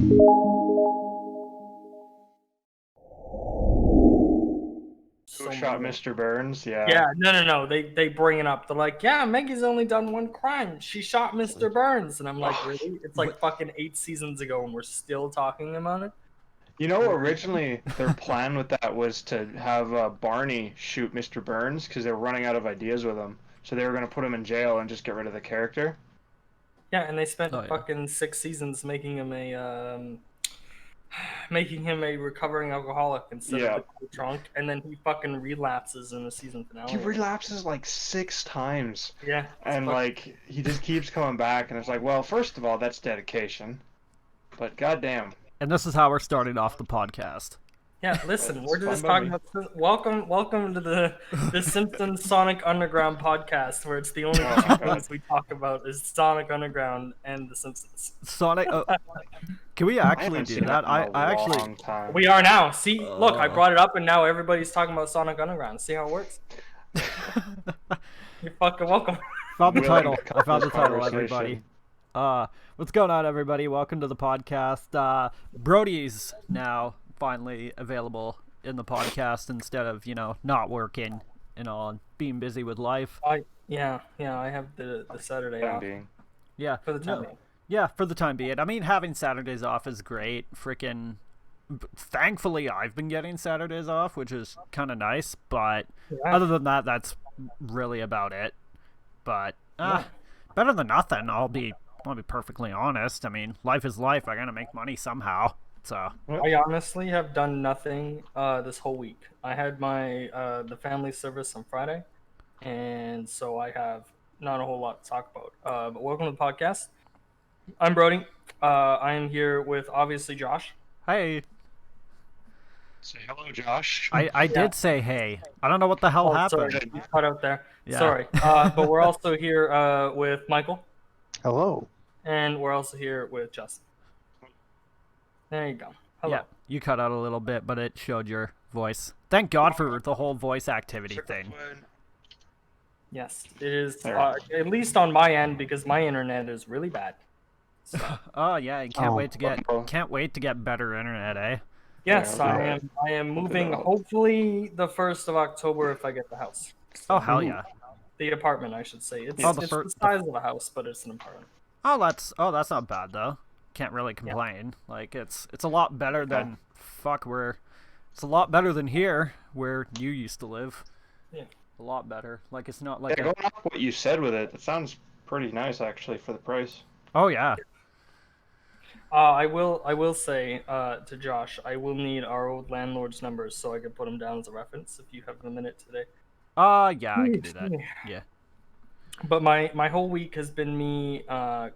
Who shot Mr. Burns? Yeah. Yeah, no. They bring it up. They're like, yeah, Maggie's only done one crime. She shot Mr. Burns. And I'm like, really? It's like fucking 8 seasons ago and we're still talking about it? You know, originally their plan with that was to have Barney shoot Mr. Burns because they were running out of ideas with him. So they were going to put him in jail and just get rid of the character. Yeah, and they spent fucking 6 seasons making him a recovering alcoholic instead of the drunk, and then he fucking relapses in the season finale. He relapses like 6 times. Yeah. And like he just keeps coming back, and it's like, well, first of all, that's dedication. But goddamn. And this is how we're starting off the podcast. Yeah, listen, we're just talking about welcome to the Simpsons Sonic Underground podcast, where it's the only two things we talk about is Sonic Underground and the Simpsons. Sonic, can we actually do that? I actually we are now. See, look, I brought it up, and now everybody's talking about Sonic Underground. See how it works? You're fucking welcome. Found the title. I found the title, everybody. What's going on, everybody? Welcome to the podcast. Brody's now finally available in the podcast instead of, not working, and being busy with life. I have the Saturday off. Yeah. For the time being. Yeah, for the time being. I mean, having Saturdays off is great. Thankfully, I've been getting Saturdays off, which is kind of nice, but other than that, that's really about it. But, better than nothing, I'll be perfectly honest. I mean, life is life. I gotta make money somehow. So I honestly have done nothing this whole week. I had my the family service on Friday, and so I have not a whole lot to talk about. But welcome to the podcast. I'm Brody. I am here with obviously Josh. Hey. Say hello, Josh. I did say hey. I don't know what the hell happened. Sorry, you cut out there. Yeah. Sorry. But we're also here with Michael. Hello. And we're also here with Justin. There you go. Hello. Yeah, you cut out a little bit, but it showed your voice. Thank God for the whole voice activity thing. Yes, it is. At least on my end, because my internet is really bad. So. Oh yeah, I can't wait to get better internet, eh? Yes, I am moving. Hopefully, the 1st of October if I get the house. So, oh hell yeah. The apartment, I should say. It's the size of a house, but it's an apartment. Oh, that's not bad though. Can't really complain. Yeah. Like it's a lot better than it's a lot better than here where you used to live. Yeah. A lot better. Like it's not like going off what you said with it sounds pretty nice actually for the price. Oh yeah. I will say to Josh, I will need our old landlord's numbers so I can put them down as a reference if you have a minute today. Yeah, I can do that. Yeah. But my whole week has been me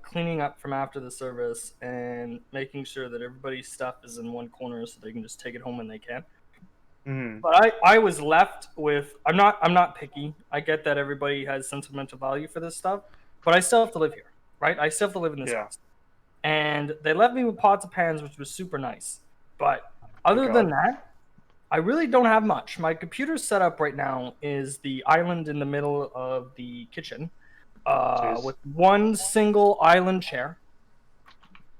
cleaning up from after the service and making sure that everybody's stuff is in one corner so they can just take it home when they can. Mm-hmm. But I was left with I'm not picky. I get that everybody has sentimental value for this stuff, but I still have to live here, right? I still have to live in this house. And they left me with pots and pans, which was super nice. But other than that, I really don't have much. My computer setup right now is the island in the middle of the kitchen with one single island chair.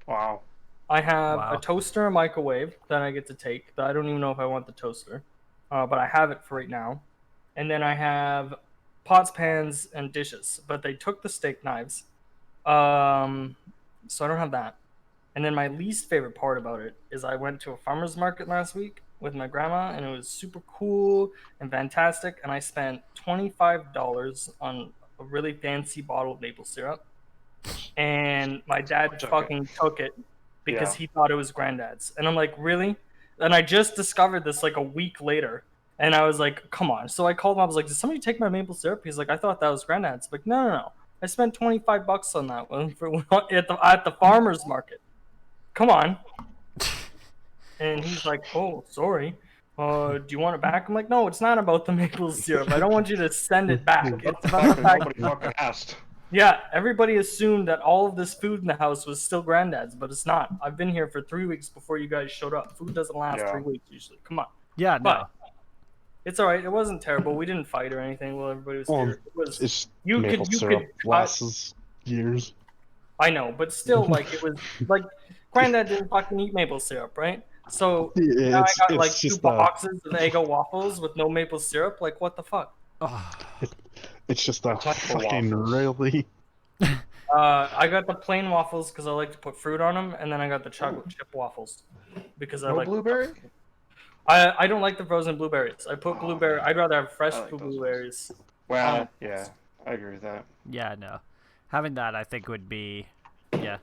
Wow. I have a toaster and microwave that I get to take. I don't even know if I want the toaster, but I have it for right now. And then I have pots, pans, and dishes, but they took the steak knives. So I don't have that. And then my least favorite part about it is I went to a farmer's market last week with my grandma, and it was super cool and fantastic, and I spent $25 on a really fancy bottle of maple syrup, and my dad fucking took it because he thought it was Granddad's, and I'm like, really? And I just discovered this like a week later, and I was like, come on. So I called him, I was like, did somebody take my maple syrup? He's like, I thought that was Granddad's. I'm like, no, I spent $25 on that one at the farmer's market. Come on. And he's like, oh, sorry. Do you want it back? I'm like, no, it's not about the maple syrup. I don't want you to send it back. It's about the fact nobody fucking asked. Yeah, everybody assumed that all of this food in the house was still Granddad's, but it's not. I've been here for 3 weeks before you guys showed up. Food doesn't last 3 weeks usually. Come on. Yeah, but it's all right. It wasn't terrible. We didn't fight or anything while everybody was here. It was, it's maple syrup lasts years. I know, but still, like, it was like Granddad didn't fucking eat maple syrup, right? So now I got like 2 boxes of Eggo waffles with no maple syrup. Like, what the fuck? It's just a Type of fucking waffles. really. I got the plain waffles because I like to put fruit on them, and then I got the chocolate chip waffles because I No like blueberry? I don't like the frozen blueberries. I put blueberry. man. I'd rather have fresh I like those ones. blueberries. Well, yeah, I agree with that. Yeah, no. Having that, I think, would be, yeah.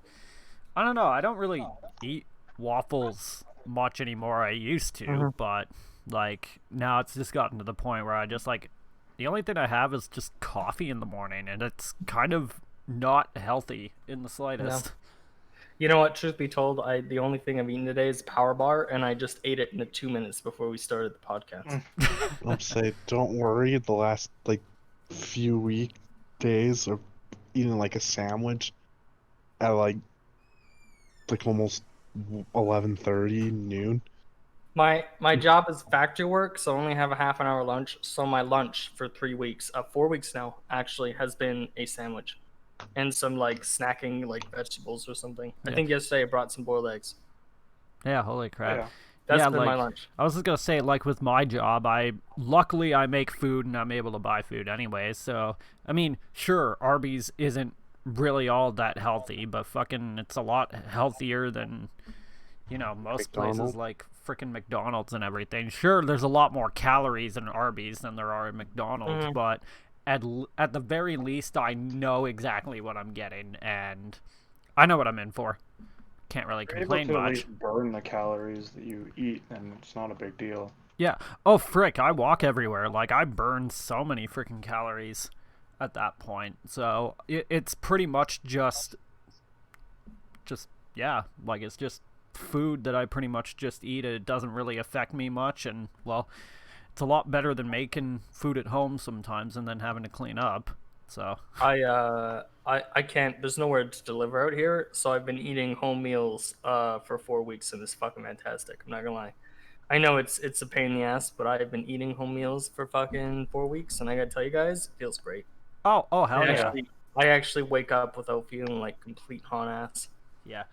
I don't know. I don't really eat waffles much anymore. I used to, but like now it's just gotten to the point where I just like the only thing I have is just coffee in the morning, and it's kind of not healthy in the slightest. You know what? Truth be told, the only thing I've eaten today is Power Bar, and I just ate it in the 2 minutes before we started the podcast. I'm saying, don't worry. The last like few weekdays of eating like a sandwich at like almost 11:30 noon. My job is factory work, so I only have a half an hour lunch. So my lunch for 3 weeks, 4 weeks now, actually has been a sandwich and some like snacking like vegetables or something. I think yesterday I brought some boiled eggs. Yeah, holy crap. Yeah. That's yeah, been my lunch. I was just gonna say, like with my job, luckily I make food and I'm able to buy food anyway. So I mean, sure, Arby's isn't really all that healthy, but fucking it's a lot healthier than most places like freaking McDonald's and everything. Sure, there's a lot more calories in Arby's than there are in McDonald's, but at the very least, I know exactly what I'm getting, and I know what I'm in for. Can't really complain You're able to much. at least burn the calories that you eat, and it's not a big deal. Yeah. Oh, frick, I walk everywhere. Like, I burn so many freaking calories at that point. So, it's pretty much just, yeah, like, it's just food that I pretty much just eat. It doesn't really affect me much, and, well, it's a lot better than making food at home sometimes and then having to clean up. So I can't. There's nowhere to deliver out here, so I've been eating home meals for 4 weeks, and it's fucking fantastic. I'm not gonna lie. I know it's a pain in the ass, but I've been eating home meals for fucking 4 weeks, and I gotta tell you guys, it feels great. Oh, hell yeah. I actually wake up without feeling like complete hot ass. Yeah.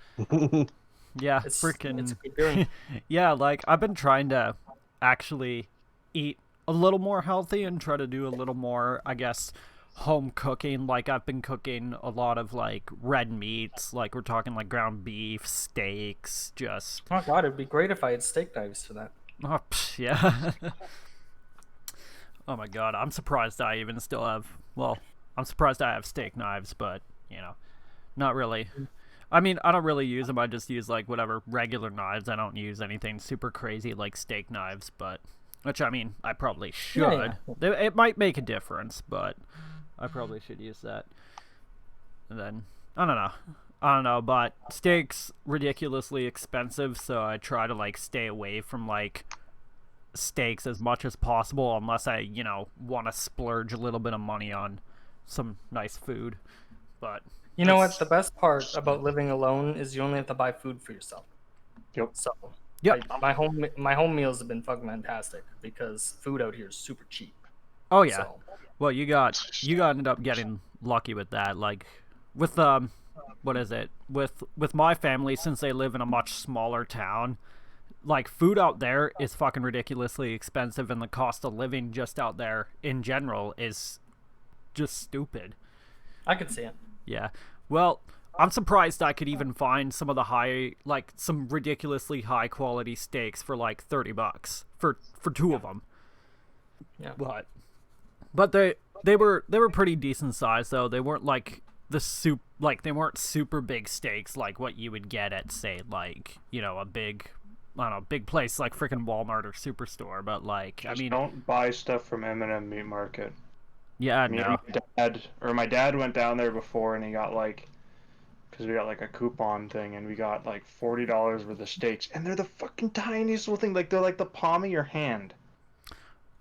Yeah, It's freaking. a good feeling. Yeah, like I've been trying to actually eat a little more healthy and try to do a little more, I guess, home cooking. Like I've been cooking a lot of like red meats, like we're talking like ground beef, steaks, just. Oh god, it'd be great if I had steak knives for that. Oh, yeah. Oh my god, I'm surprised I even still have. Well, I'm surprised I have steak knives, but not really. I mean, I don't really use them. I just use like whatever regular knives. I don't use anything super crazy like steak knives, but which I mean, I probably should. Yeah. It might make a difference, but I probably should use that. And then I don't know, but steak's ridiculously expensive, so I try to like stay away from like steaks as much as possible unless I, want to splurge a little bit of money on some nice food. But you know what? The best part about living alone is you only have to buy food for yourself. Yep. So, yep. my home meals have been fucking fantastic because food out here is super cheap. Oh yeah. So. Well, you ended up getting lucky with that. Like with what is it? With my family, since they live in a much smaller town, like food out there is fucking ridiculously expensive, and the cost of living just out there in general is just stupid. I could see it. Yeah. Well, I'm surprised I could even find some of the some ridiculously high quality steaks for like $30 for 2 of them. Yeah. But they were pretty decent size though. They weren't like they weren't super big steaks like what you would get at say like, a big big place like freaking Walmart or Superstore, but like Just don't buy stuff from N.Y.N.M meat market. Yeah, no. My dad went down there before, and he got because we got like a coupon thing, and we got like $40 worth of steaks, and they're the fucking tiniest little thing. Like they're like the palm of your hand.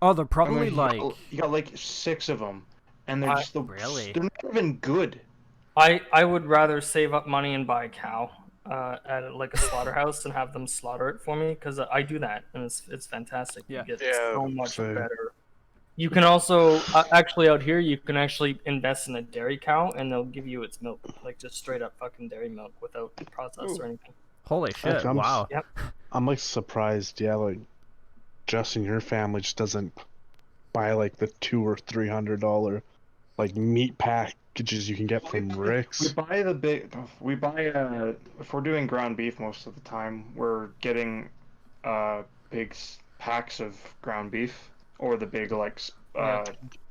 Oh, they're probably you got like 6 of them, and they're just really. They're not even good. I would rather save up money and buy a cow at like a slaughterhouse and have them slaughter it for me because I do that, and it's fantastic. Yeah. You get so much better. You can also actually out here you can actually invest in a dairy cow and they'll give you its milk, like just straight up fucking dairy milk without process or anything. Holy shit! I'm, Wow. Yep. I'm like surprised. Yeah, like Justin, your family just doesn't buy like the $200 or $300 like meat packages you can get from We Rick's. buy the big. We buy if we're doing ground beef most of the time, we're getting big packs of ground beef or the big like Yeah.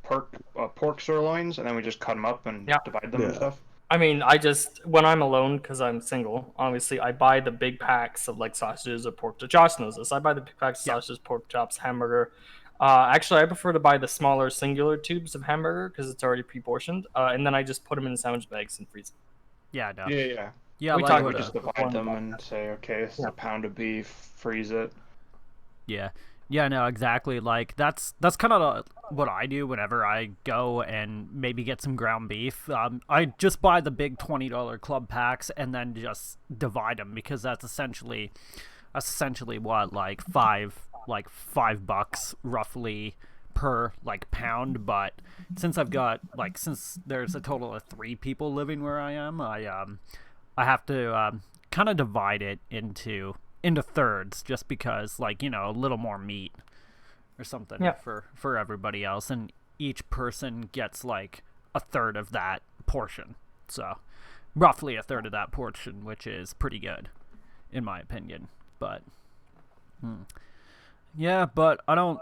pork sirloins, and then we just cut them up and Yeah. divide them and Yeah. stuff. I mean, I just when I'm alone because I'm single. Obviously, I buy the big packs of like sausages or pork. Josh knows this. I buy the big packs of Yeah. sausages, pork chops, hamburger. Actually, I prefer to buy the smaller singular tubes of hamburger because it's already pre-portioned, and then I just put them in sandwich bags and freeze them. Yeah. No. Yeah. Yeah. We Like talked We what? just before divide on the them and podcast. say, okay, this is Yeah. a pound of beef. Freeze it. Yeah. Yeah, no, exactly. Like that's kind of what I do whenever I go and maybe get some ground beef. I just buy the big $20 club packs and then just divide them because that's essentially what like $5 roughly per like pound. But since since there's a total of 3 people living where I am, I have to kind of divide it into thirds just because like a little more meat or something Yeah. for everybody else, and each person gets like a third of that portion, so roughly a third of that portion, which is pretty good in my opinion. But yeah, but I don't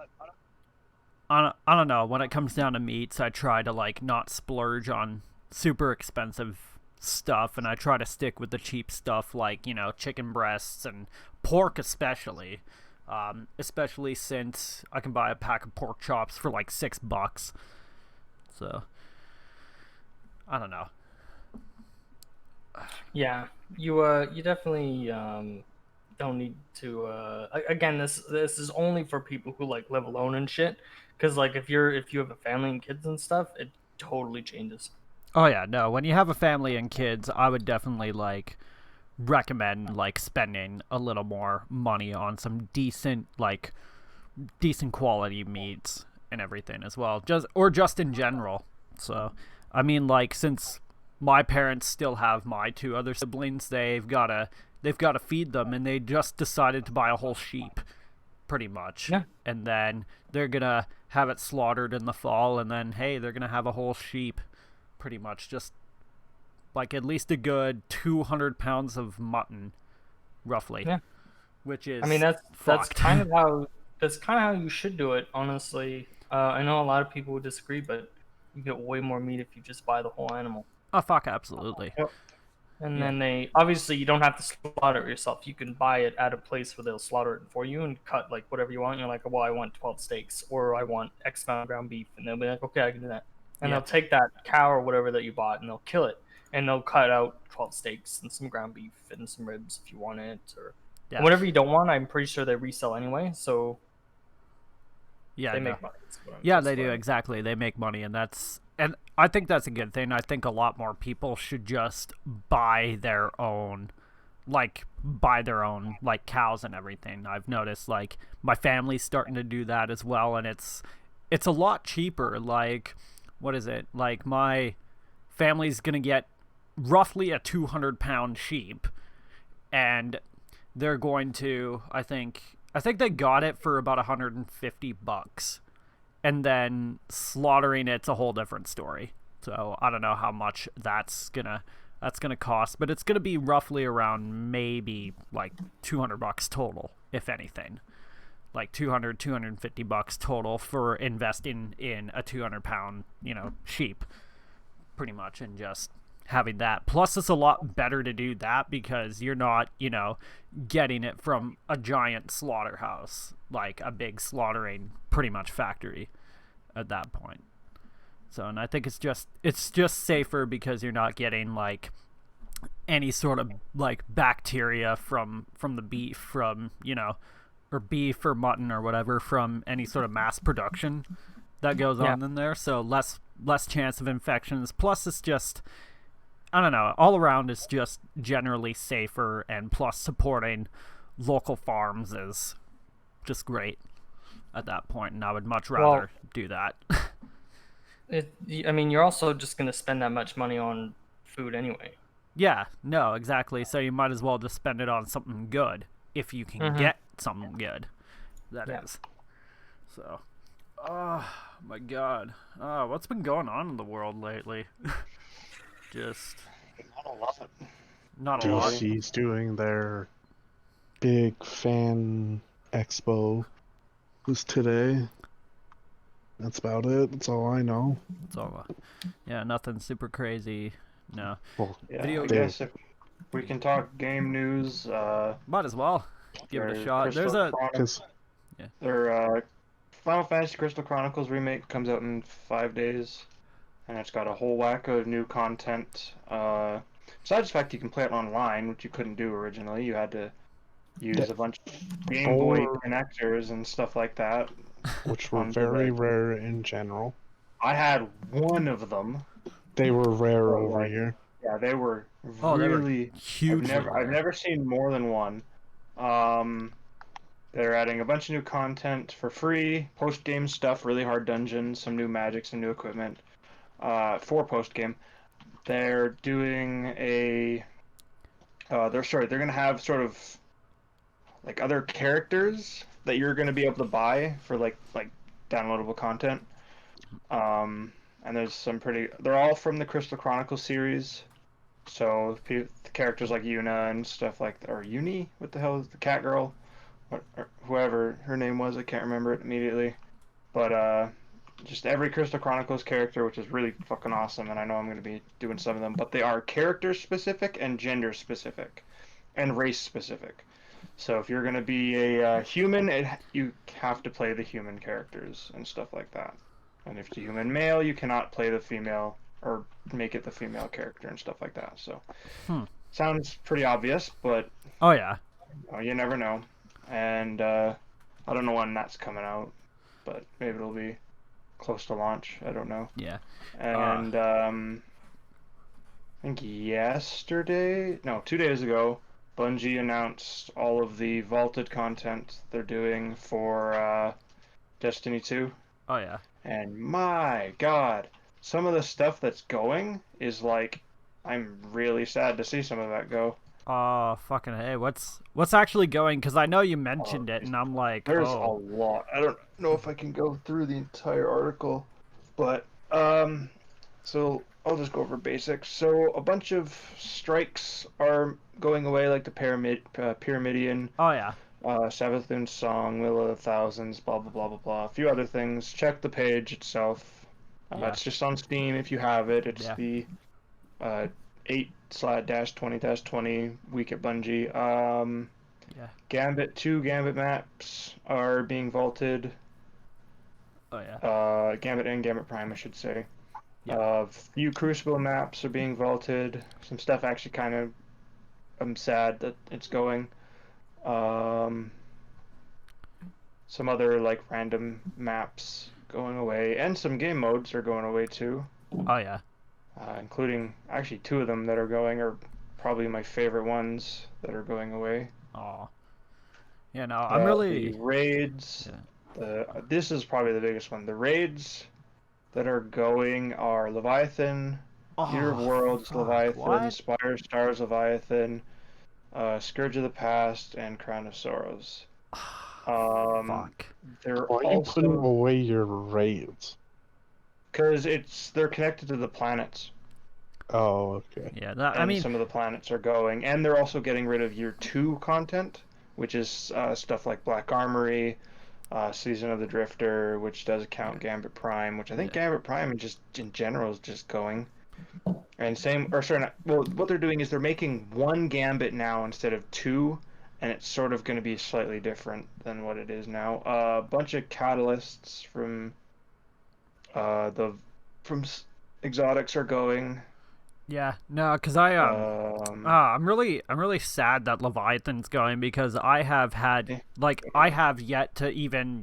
know, when it comes down to meats I try to like not splurge on super expensive stuff, and I try to stick with the cheap stuff like chicken breasts and pork especially since I can buy a pack of pork chops for like $6. So I don't know. Yeah, you definitely don't need to. Again, this is only for people who like live alone and shit. Because like if you have a family and kids and stuff, it totally changes. Oh yeah, no, when you have a family and kids, I would definitely like recommend like spending a little more money on some decent quality meats and everything as well, just in general. So I mean, like, since my parents still have my 2 other siblings, they've got to feed them, and they just decided to buy a whole sheep pretty much. Yeah. And then they're gonna have it slaughtered in the fall, and then hey, they're gonna have a whole sheep pretty much, just like at least a good 200 pounds of mutton roughly. Yeah. Which is, I mean, that's fucked. kind of how you should do it, honestly. I know a lot of people would disagree, but you get way more meat if you just buy the whole animal. Oh fuck, absolutely. And Yeah. then they obviously you don't have to slaughter it yourself. You can buy it at a place where they'll slaughter it for you and cut like whatever you want. You're like, well, I want 12 steaks or I want X amount of ground beef, and they'll be like, okay, I can do that. And Yeah. they'll take that cow or whatever that you bought and they'll kill it, and they'll cut out 12 steaks and some ground beef and some ribs if you want it, or Yeah. whatever you don't want. I'm pretty sure they resell anyway, so Yeah, they no. make money. Yeah, they do, exactly. They make money, and I think that's a good thing. I think a lot more people should just buy their own like cows and everything. I've noticed like my family's starting to do that as well, and it's a lot cheaper. Like, what is it? Like, my family's gonna get roughly a 200-pound sheep, and they're going to, I think they got it for about $150, and then slaughtering it's a whole different story. So I don't know how much that's gonna cost, but it's gonna be roughly around maybe like $200 total, if anything, like $250 total for investing in a 200-pound sheep, pretty much, and just having that. Plus, it's a lot better to do that because you're not getting it from a giant slaughterhouse, like a big slaughtering pretty much factory at that point. So, and I think it's just safer because you're not getting like any sort of like bacteria from the beef, from or beef or mutton or whatever, from any sort of mass production that goes on in there. So less chance of infections. Plus, it's just, I don't know, all around it's just generally safer, and plus supporting local farms is just great at that point, and I would much rather do that. I mean, you're also just going to spend that much money on food anyway. Yeah, no, exactly. So you might as well just spend it on something good if you can get something good. That is. So, oh my God, what's been going on in the world lately? Just Not a lot. not a lot. DC's doing their big fan expo. Was today. That's about it. That's all I know. It's all, yeah, nothing super crazy. No. Well, Yeah, Video I they- guess if we can talk game news, Might as well give it a their shot. There's a because their Final Fantasy Crystal Chronicles remake comes out in 5 days, and it's got a whole whack of new content. Besides the fact you can play it online, which you couldn't do originally, you had to use a bunch of Game Boy connectors and stuff like that. which were on the very right. rare in general. I had one of them. They were rare Oh, over like- here. Yeah, they were Oh, they were really. huge. I've never seen more than one. They're adding a bunch of new content for free, post game stuff, really hard dungeons, some new magic, some new equipment. For post game, they're doing a. They're gonna have sort of like other characters that you're gonna be able to buy for like downloadable content. And there's some pretty. They're all from the Crystal Chronicles series. So the characters like Yuna and stuff like that, or Uni, what the hell is the cat girl? Or whoever her name was, I can't remember it immediately. But just every Crystal Chronicles character, which is really fucking awesome, and I know I'm going to be doing some of them, but they are character specific and gender specific, and race specific. So if you're going to be a human, you have to play the human characters and stuff like that. And if you're human male, you cannot play the female or make it the female character and stuff like that. So sounds pretty obvious, but Oh yeah. you never know. And I don't know when that's coming out, but maybe it'll be close to launch. I don't know. Yeah. And I think 2 days ago, Bungie announced all of the vaulted content they're doing for Destiny 2. Oh yeah. And my God, some of the stuff that's going is like, I'm really sad to see some of that go. Fucking hey, what's actually going? Because I know you mentioned it, and I'm like, There's a oh, lot. I don't know if I can go through the entire article, but so I'll just go over basics. So a bunch of strikes are going away, like the Pyramidion, oh yeah, Savathun's Song, Will of the Thousands, blah blah blah blah blah. A few other things. Check the page itself. Yeah. It's just on Steam if you have it. It's Yeah. the 8/20/20 week at Bungie. Yeah. Gambit maps are being vaulted. oh yeah, Gambit and Gambit Prime, I should say. Yeah. Few Crucible maps are being vaulted. Some stuff actually kind of. I'm sad that it's going. Some other like random maps going away, and some game modes are going away too. oh yeah. Including actually 2 of them that are going are probably my favorite ones that are going away. Oh. Yeah, no, I'm really. The raids. This is probably the biggest one. The raids that are going are Leviathan, Eater of Worlds, fuck, Leviathan, what? Spire Stars, Leviathan, Scourge of the Past, and Crown of Sorrows. Fuck. They're Why are you putting also away your raids? because they're connected to the planets. Oh, okay. Yeah, that, I And mean, some of the planets are going, and they're also getting rid of Year 2 content, which is stuff like Black Armory, Season of the Drifter, which does count Gambit Prime, which I think Gambit Prime just in general is just going. And what they're doing is they're making 1 Gambit now instead of 2, and it's sort of going to be slightly different than what it is now. A bunch of catalysts from exotics are going. yeah, no, because I'm really sad that Leviathan's going because I have had I have yet to even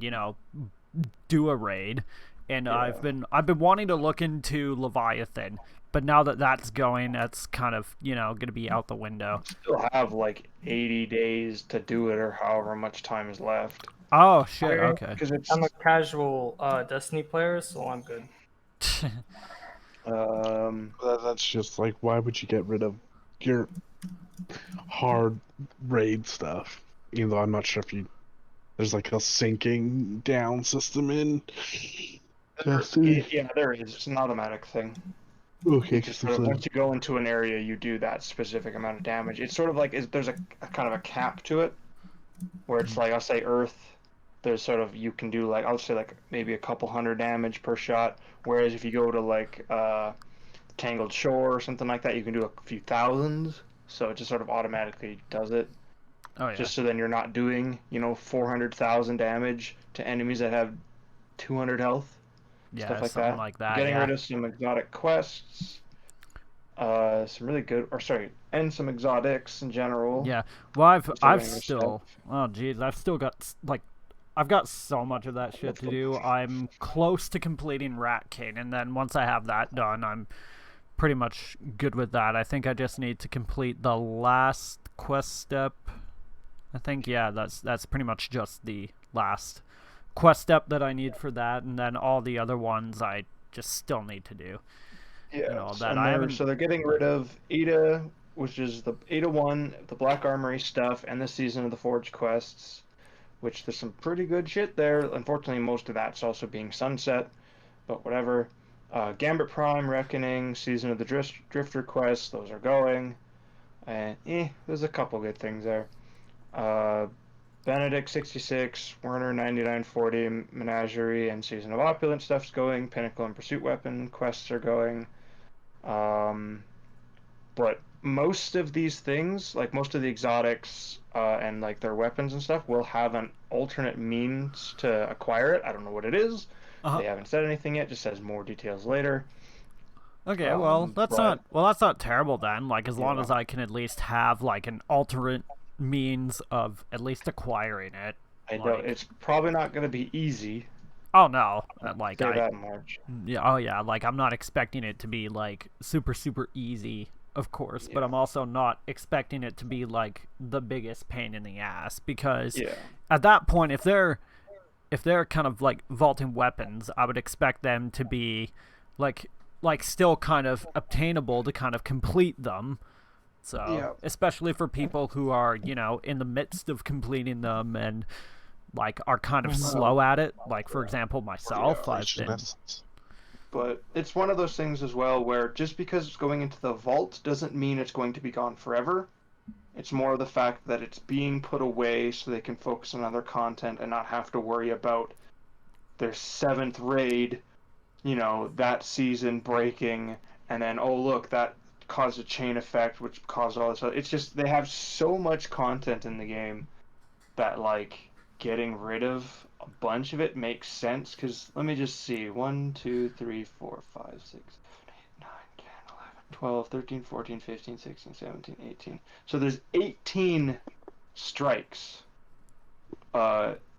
do a raid, and I've been wanting to look into Leviathan, but now that that's going, that's kind of gonna be out the window. Still have like 80 days to do it, or however much time is left. Oh shit, okay. Because it's I'm a casual Destiny player, so I'm good. That's just like, why would you get rid of your hard raid stuff. Even though I'm not sure if there's like a sinking down system in Destiny. Yeah, there is. It's an automatic thing. Okay, Just sort of, once you go into an area, you do that specific amount of damage. It's sort of like there's a kind of a cap to it, where it's like, I'll say Earth. There's sort of, you can do like, I'll say like maybe a couple hundred damage per shot. Whereas if you go to like Tangled Shore or something like that, you can do a few thousands. So it just sort of automatically does it. Oh yeah. Just so then you're not doing 400,000 damage to enemies that have 200 health. Yeah, Stuff like something that. like that. Getting yeah. rid of some exotic quests. Some really good, and some exotics in general. Yeah. Well, I've Doing still. stuff. Oh geez, I've still got like. I've got so much of that shit to do. I'm close to completing Rat King, and then once I have that done, I'm pretty much good with that. I think I just need to complete the last quest step. I think, yeah, that's pretty much just the last quest step that I need for that, and then all the other ones I just still need to do. Yeah, You know, and that I haven't... so they're getting rid of Ada, which is the Ada 1, the Black Armory stuff, and the Season of the Forge quests, which there's some pretty good shit there. Unfortunately, most of that's also being sunset, but whatever. Gambit Prime, Reckoning, Season of the Drifter quests, those are going. And there's a couple good things there. Benedict 66, Werner 9940, Menagerie, and Season of Opulence stuff's going. Pinnacle and Pursuit Weapon quests are going. But most of these things, like most of the exotics and like their weapons and stuff, will have an alternate means to acquire it. I don't know what it is. They haven't said anything yet. Just says more details later. Okay, well, that's not terrible then. Like, as long as I can at least have like an alternate means of at least acquiring it. I know it's probably not going to be easy. Oh no, like say that much. Yeah, oh yeah, like I'm not expecting it to be like super easy, of course, but I'm also not expecting it to be like the biggest pain in the ass, because at that point, if they're kind of like vaulting weapons, I would expect them to be like still kind of obtainable to kind of complete them. So especially for people who are, in the midst of completing them and like are kind of slow at it, like for example myself. I've been... But it's one of those things as well where just because it's going into the vault doesn't mean it's going to be gone forever. It's more the fact that it's being put away so they can focus on other content and not have to worry about their 7th raid, that season breaking, and then, oh look, that caused a chain effect which caused all this other... It's just they have so much content in the game that like getting rid of a bunch of it makes sense, because let me just see, 1 2 3 4 5 6 7 8 9 10 11 12 13 14 15 16 17 18. So there's 18 strikes,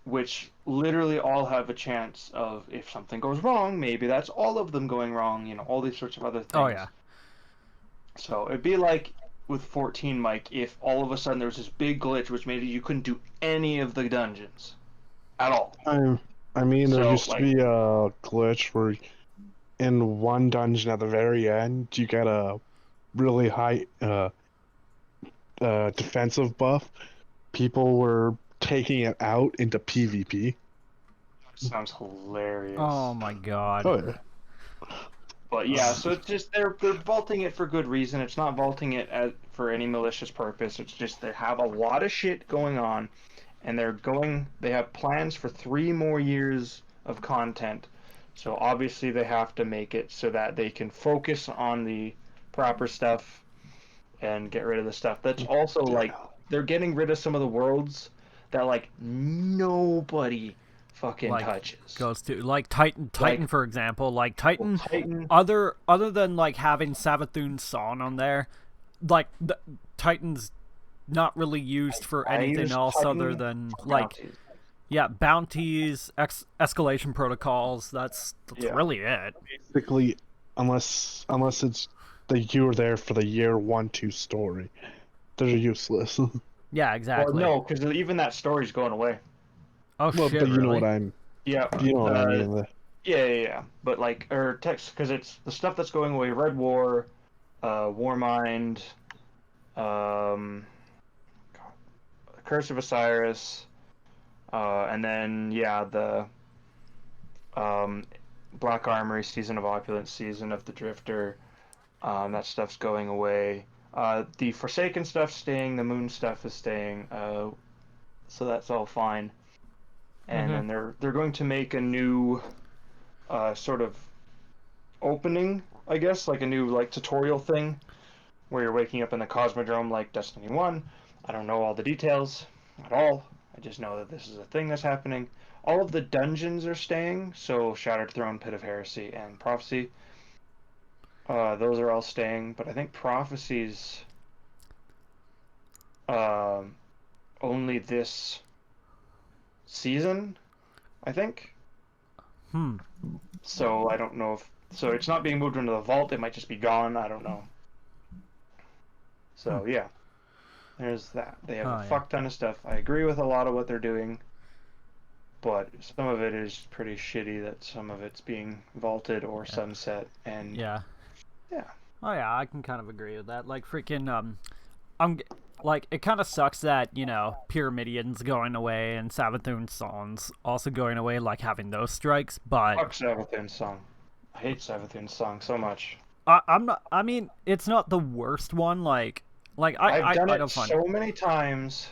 which literally all have a chance of, if something goes wrong, maybe that's all of them going wrong, all these sorts of other things. Oh yeah. So it'd be like with 14, Mike, if all of a sudden there was this big glitch which made it you couldn't do any of the dungeons at all. I mean, there used to be a glitch where in one dungeon at the very end, you get a really high defensive buff. People were taking it out into PvP. Sounds hilarious. Oh my god. Oh yeah. But yeah, so it's just they're vaulting it for good reason. It's not vaulting it for any malicious purpose. It's just they have a lot of shit going on, and they have plans for 3 more years of content. So obviously they have to make it so that they can focus on the proper stuff and get rid of the stuff that's also like they're getting rid of some of the worlds that like nobody fucking touches. Goes to like Titan, for example, like Titan. Other than like having Savathûn's Song on there, like Titan's not really used for anything else other than like bounties, escalation protocols. That's really it. Basically, unless it's that you were there for the year 1-2 story, they're useless. Yeah, exactly. Well, no, because even that story's going away. Oh shit! But you really? know what I'm. Yeah. You know what I mean. Yeah. But like, or text, because it's the stuff that's going away: Red War, Warmind, Curse of Osiris, and then the Black Armory, Season of Opulence, Season of the Drifter. That stuff's going away. The Forsaken stuff's staying. The Moon stuff is staying. So that's all fine. And then they're going to make a new sort of opening, I guess, like a new like tutorial thing where you're waking up in the Cosmodrome like Destiny 1. I don't know all the details at all. I just know that this is a thing that's happening. All of the dungeons are staying, so Shattered Throne, Pit of Heresy, and Prophecy. Those are all staying, but I think Prophecy's only this season, I think. So I don't know if... So it's not being moved into the vault, it might just be gone, I don't know. So yeah, there's that. They have a fuck ton of stuff. I agree with a lot of what they're doing, but some of it is pretty shitty that some of it's being vaulted or sunset, and... Yeah. Oh yeah, I can kind of agree with that. Like freaking it kind of sucks that, you know, Pyramidian's going away and Savathun's Song's also going away, like having those strikes, but... Fuck Savathun's Song. I hate Savathun's Song so much. I'm not... I mean, it's not the worst one, I've done it find so many times,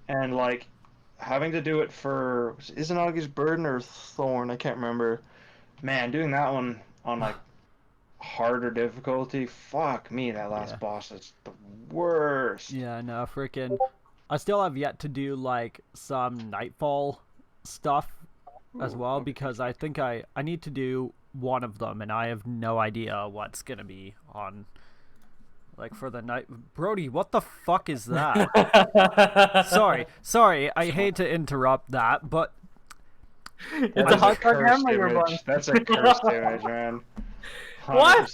and, like, having to do it for... Is it August Burden or Thorn? I can't remember. Man, doing that one on, like, harder difficulty, fuck me, that last boss is the worst. Yeah, no, freaking... I still have yet to do, like, some Nightfall stuff as well, because I think I need to do one of them, and I have no idea what's gonna be on, like, for the night. Brody, what the fuck is that? Sorry, I hate to interrupt that, but... It's a hot dog hamburger bun. That's a cursed image, man. 100%. What?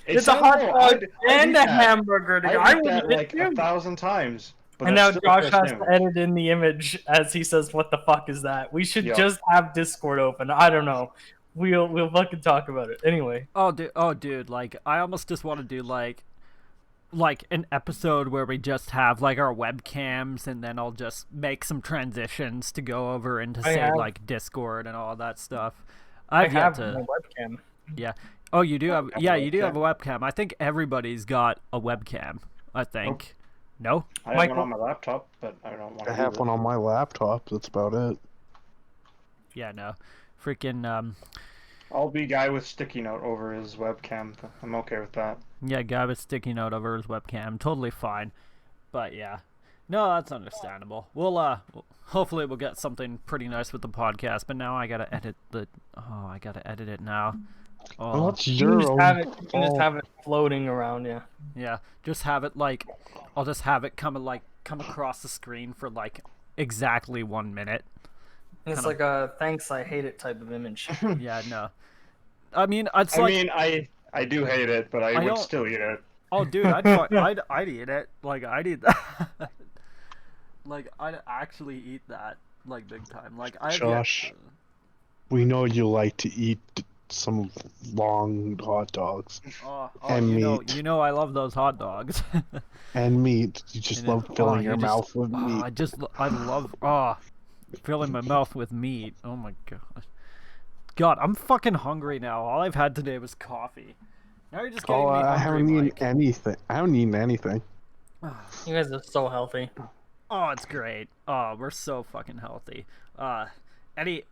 It's a hot dog and a hamburger. I eat that like 1,000 times. And now Josh has to edit in the image as he says, "What the fuck is that?" We should just have Discord open. I don't know. We'll fucking talk about it anyway. Oh dude, like I almost just want to do like an episode where we just have like our webcams, and then I'll just make some transitions to go over into like Discord and all that stuff. I have a webcam. Yeah. Oh, you do have... Yeah, you do have a webcam. I think everybody's got a webcam, I think. No? I have one on my laptop, but I don't want to... I have one on my laptop. That's about it. Yeah, no. Freaking... I'll be guy with sticky note over his webcam. I'm okay with that. Yeah, guy with sticky note over his webcam. Totally fine. But, yeah. No, that's understandable. We'll, hopefully we'll get something pretty nice with the podcast, but now I gotta edit the... Oh, I gotta edit it now. Oh. Well, that's your own... You can just have it floating around, Yeah, just have it, like... I'll just have it come across the screen for, like, exactly 1 minute. It's like a thanks, I hate it type of image. Yeah, no. I mean, I do hate it, but I would still eat it. Oh, dude, I'd eat it. Like, I'd eat that. Like, I'd actually eat that, like, big time. Like, Josh, we know you like to eat some long hot dogs. And meat. You know I love those hot dogs. And meat. You just love filling your mouth with meat. I love filling my mouth with meat. Oh my god. God, I'm fucking hungry now. All I've had today was coffee. Now you're just getting me hungry, I haven't eaten anything. I haven't eaten anything. You guys are so healthy. Oh, it's great. Oh, we're so fucking healthy.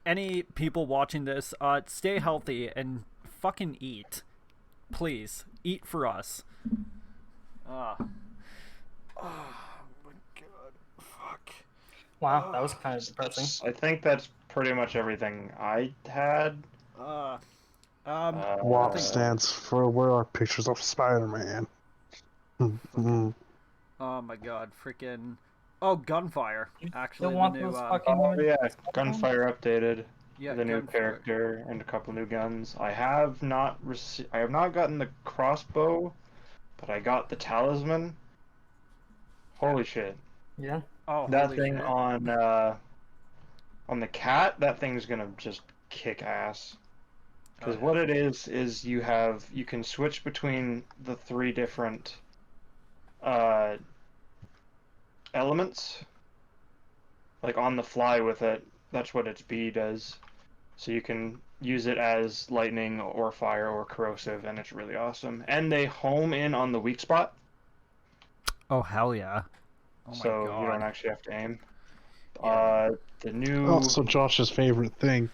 Any people watching this, stay healthy and fucking eat. Please, eat for us. Oh my god. Fuck. Wow, that was kind of depressing. I think that's pretty much everything I had. WAP stands for Where Are Pictures of Spider-Man? Oh my god, freaking... Oh, Gunfire. Actually, the new... Gunfire updated. Yeah, the new character and a couple new guns. I have not gotten the crossbow, but I got the talisman. Holy shit. Yeah. Oh, that thing shit. On the cat, that thing's gonna just kick ass. Because what it is you can switch between the 3 different elements, like on the fly with it. That's what its B does. So you can use it as lightning or fire or corrosive, and it's really awesome. And they home in on the weak spot. Oh, hell yeah. Oh my So god. you don't actually have to aim. Yeah. The new... Also, Josh's favorite thing.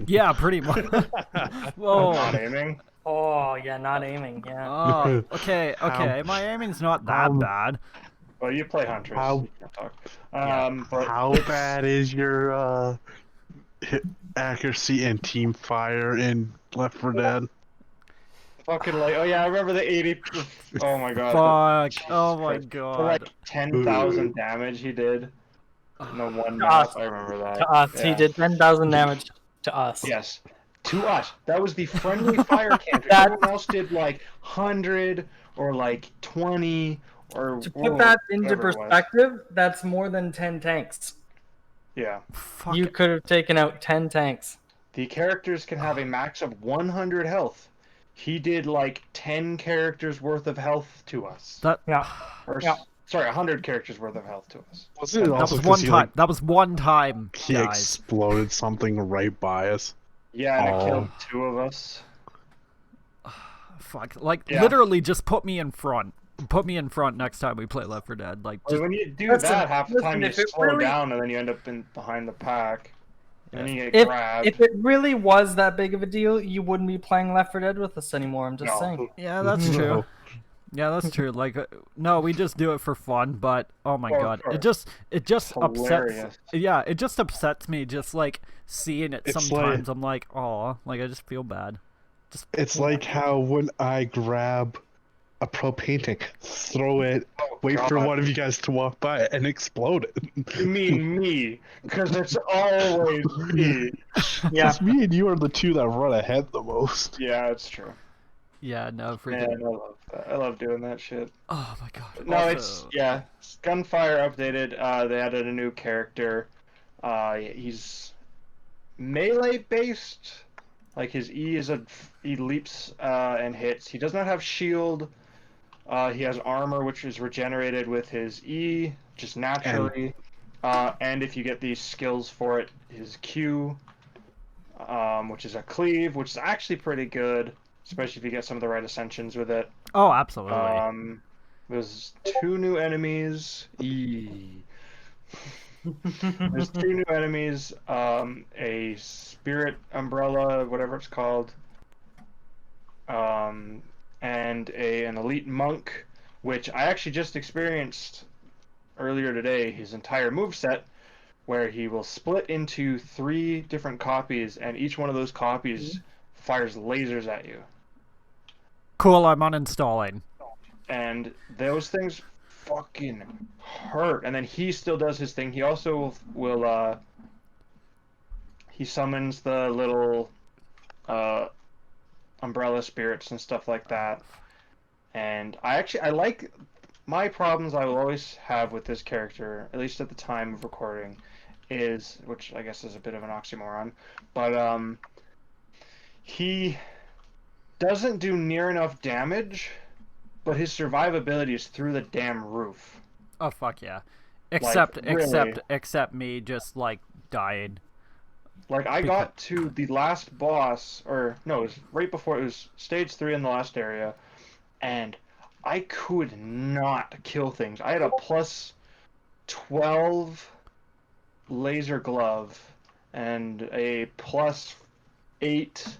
Yeah, pretty much. Not Whoa. aiming. Oh yeah, not aiming. Yeah. Oh, okay, How- okay. My aiming's not that how- bad. Well, you play Huntress. How- You can't talk. Yeah. But How bad is your hit accuracy and team fire in Left 4 Dead? fucking like, oh yeah, I remember the 80. Oh my god. Fuck. Jesus Oh my Christ. For god. like 10,000 damage he did. No one To map. us. I remember that. To us, Yeah. he did 10,000 damage to us. Yes. To us. That was the friendly fire cantrip. That- Everyone else did like 100 or like 20 or. To put that into whatever it was. perspective, that's more than 10 tanks. Yeah. Fuck. You could have taken out 10 tanks. The characters can have a max of 100 health. He did like 10 characters worth of health to us. That Yeah. Or, Yeah. Sorry, 100 characters worth of health to us. Wasn't it that also was 'cause one he, time. like, That was one time, he guys. exploded something right by us? Yeah, and it Oh. killed 2 of us. Fuck. Like Yeah. literally just put me in front. Put me in front next time we play Left 4 Dead. Like Well, just when you do Listen, that, half the time listen, you if it slow really- down and then you end up behind the pack. And then you get If, grabbed. if it really was that big of a deal, you wouldn't be playing Left 4 Dead with us anymore. I'm just No. saying. yeah, that's No. true. Yeah, that's true. Like, no, we just do it for fun. But oh my Oh, of god, course. it just upsets. Hilarious. Yeah, it just upsets me. Just like seeing it It's sometimes, like- I'm like, oh, like I just feel bad. Just It's like how when I grab a propane tank, throw it, wait for God. one of you guys to walk by and explode it. You mean me? Because it's always me. Yeah. Just me and you are the two that run ahead the most. Yeah, it's true. yeah, no, Man, freaking. I love that. I love doing that shit. Oh my god. No, Also- it's yeah. Gunfire updated. They added a new character. He's melee based. Like his E is he leaps and hits. He does not have shield. He has armor, which is regenerated with his E, just naturally. And if you get these skills for it, his Q, which is a cleave, which is actually pretty good, especially if you get some of the right ascensions with it. Oh, absolutely. There's 2 new enemies. There's 2 new enemies. A spirit umbrella, whatever it's called. And an elite monk, which I actually just experienced earlier today. His entire moveset, where he will split into 3 different copies, and each one of those copies fires lasers at you. Cool, I'm uninstalling. And those things fucking hurt. And then he still does his thing. He also will he summons the little umbrella spirits and stuff like that. And I like my problems I will always have with this character, at least at the time of recording, is, which I guess is a bit of an oxymoron, but he doesn't do near enough damage, but his survivability is through the damn roof. Oh fuck yeah. Except really. except me just like dying. Like, I got to the last boss, or no, it was right before, it was stage 3 in the last area, and I could not kill things. I had a plus 12 laser glove and a plus 8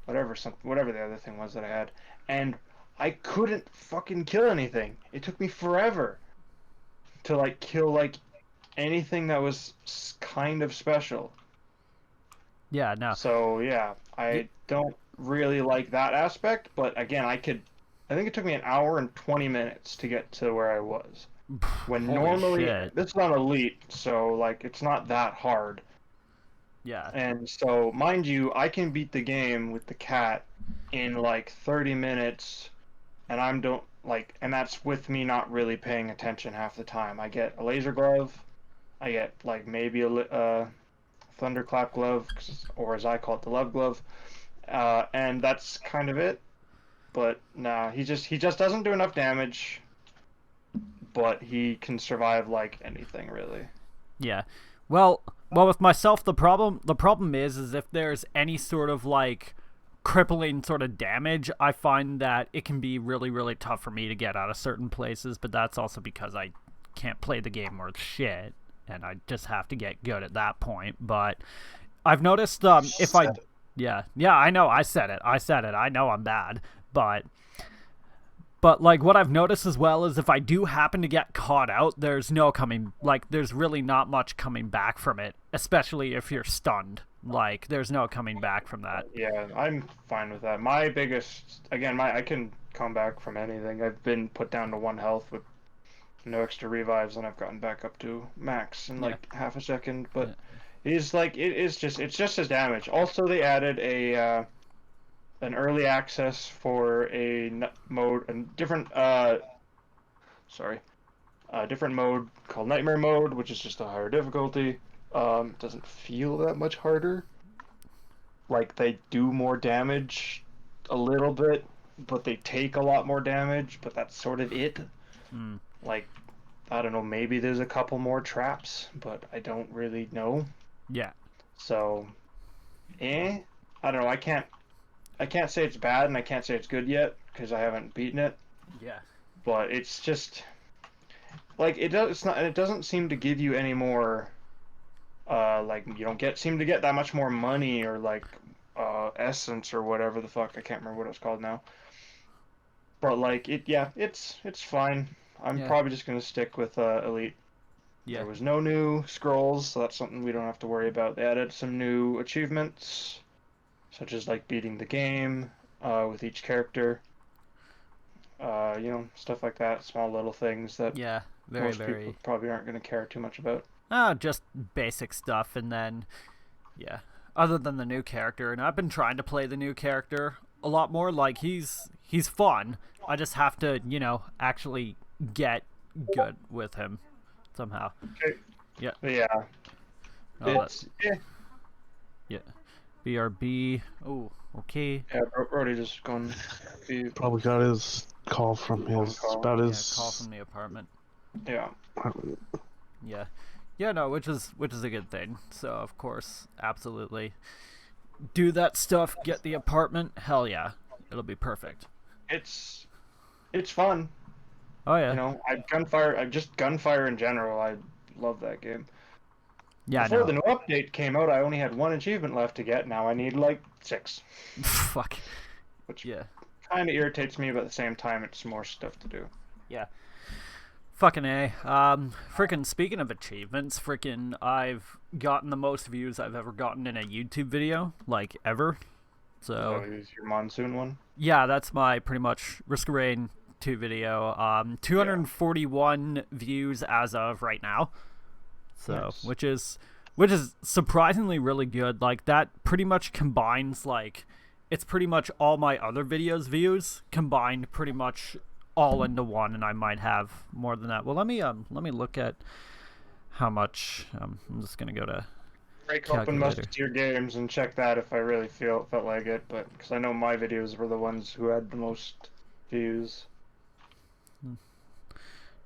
whatever the other thing was that I had, and I couldn't fucking kill anything. It took me forever to like kill like anything that was kind of special. Yeah, no. So yeah, I don't really like that aspect, but again, I think it took me an hour and 20 minutes to get to where I was. When Holy normally, shit. this is on Elite, so like it's not that hard. Yeah. And so, mind you, I can beat the game with the cat in like 30 minutes, and and that's with me not really paying attention half the time. I get a laser glove, I get like maybe a thunderclap glove, or as I call it, the love glove, and that's kind of it. but nah, he just doesn't do enough damage. But he can survive like anything, really. Yeah. Well, with myself, the problem is if there's any sort of like crippling sort of damage, I find that it can be really, really tough for me to get out of certain places. But that's also because I can't play the game worth shit, and I just have to get good at that point. But I've noticed if I, yeah, I know, I said it, I know I'm bad, but like what I've noticed as well is if I do happen to get caught out, there's really not much coming back from it, especially if you're stunned. Like, there's no coming back from that. Yeah, I'm fine with that. My biggest, again, I can come back from anything. I've been put down to 1 health with no extra revives, and I've gotten back up to max in like half a second. But he's like, it's just his damage. Also, they added an early access for a different mode called Nightmare mode, which is just a higher difficulty. Doesn't feel that much harder. Like, they do more damage a little bit, but they take a lot more damage, but that's sort of it. Like, I don't know, maybe there's a couple more traps, but I don't really know. Yeah. So, I don't know, I can't say it's bad, and I can't say it's good yet, because I haven't beaten it. Yeah. But it's just, like, it doesn't seem to give you any more, like, you don't seem to get that much more money, or, like, essence, or whatever the fuck, I can't remember what it's called now. But, like, it's fine. I'm probably just gonna stick with, Elite. Yeah. There was no new scrolls, so that's something we don't have to worry about. They added some new achievements, such as, like, beating the game, with each character. Stuff like that, small little things that most people probably aren't going to care too much about. Just basic stuff, and then, other than the new character, and I've been trying to play the new character a lot more. Like, he's fun. I just have to, actually get good with him somehow. Okay. Yeah. Yeah. Yeah. BRB. Oh, okay. Yeah, Brody just gone. Probably got his call from his call from the apartment. Yeah. Yeah. Yeah, no, which is a good thing. So, of course, absolutely do that stuff, get the apartment. Hell yeah. It'll be perfect. It's fun. Oh yeah. Gunfire in general. I love that game. Yeah, Before the new update came out, I only had 1 achievement left to get. Now I need like 6. Fuck. Which kind of irritates me, but at the same time, it's more stuff to do. Yeah. Fucking A. Frickin' speaking of achievements, I've gotten the most views I've ever gotten in a YouTube video, like, ever. So. Is your monsoon one? Yeah, that's my pretty much Risk of Rain 2 video. 241 views as of right now. So, nice. which is surprisingly really good. Like, that pretty much combines, like, it's pretty much all my other videos views combined pretty much all into one, and I might have more than that. Well, let me look at how much. I'm just gonna go to break open Musketeer Games and check that if I really felt like it, but because I know my videos were the ones who had the most views.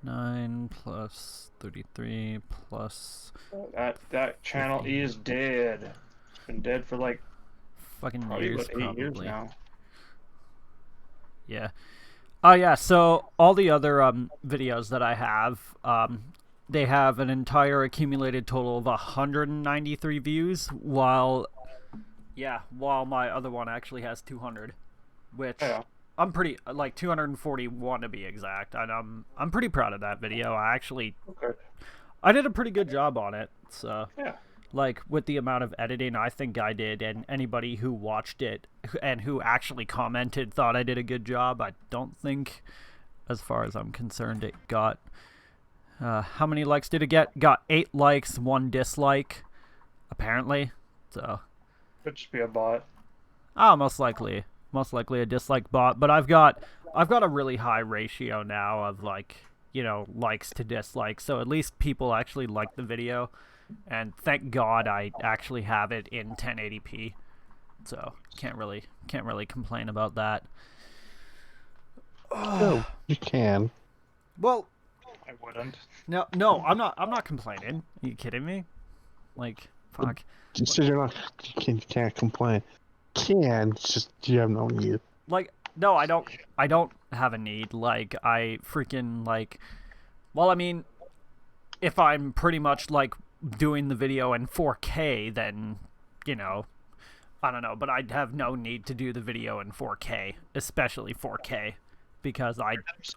9 plus 33 plus. That channel 15. Is dead. It's been dead for like fucking probably years, about 8 years now. Yeah. Oh yeah. So all the other videos that I have, they have an entire accumulated total of 193 views, while my other one actually has 200, which. Yeah. I'm pretty, like, 241 to be exact, and I'm pretty proud of that video. I did a pretty good job on it, so, like, with the amount of editing I think I did, and anybody who watched it and who actually commented thought I did a good job. I don't think, as far as I'm concerned, it got, how many likes did it get? Got 8 likes, 1 dislike, apparently, so. Could just be a bot. Oh, most likely a dislike bot, but I've got a really high ratio now of, like, likes to dislikes, so at least people actually like the video, and thank God I actually have it in 1080p, so can't really complain about that. No, you can. Well, I wouldn't. no, I'm not complaining. Are you kidding me? Like, fuck. You said you can't complain. Can, it's just you have no need. Like, no, I don't have a need. Like, I freaking, like, well, I mean, if I'm pretty much, like, doing the video in 4K, then, you know, I don't know, but I'd have no need to do the video in 4K, especially 4K, because Says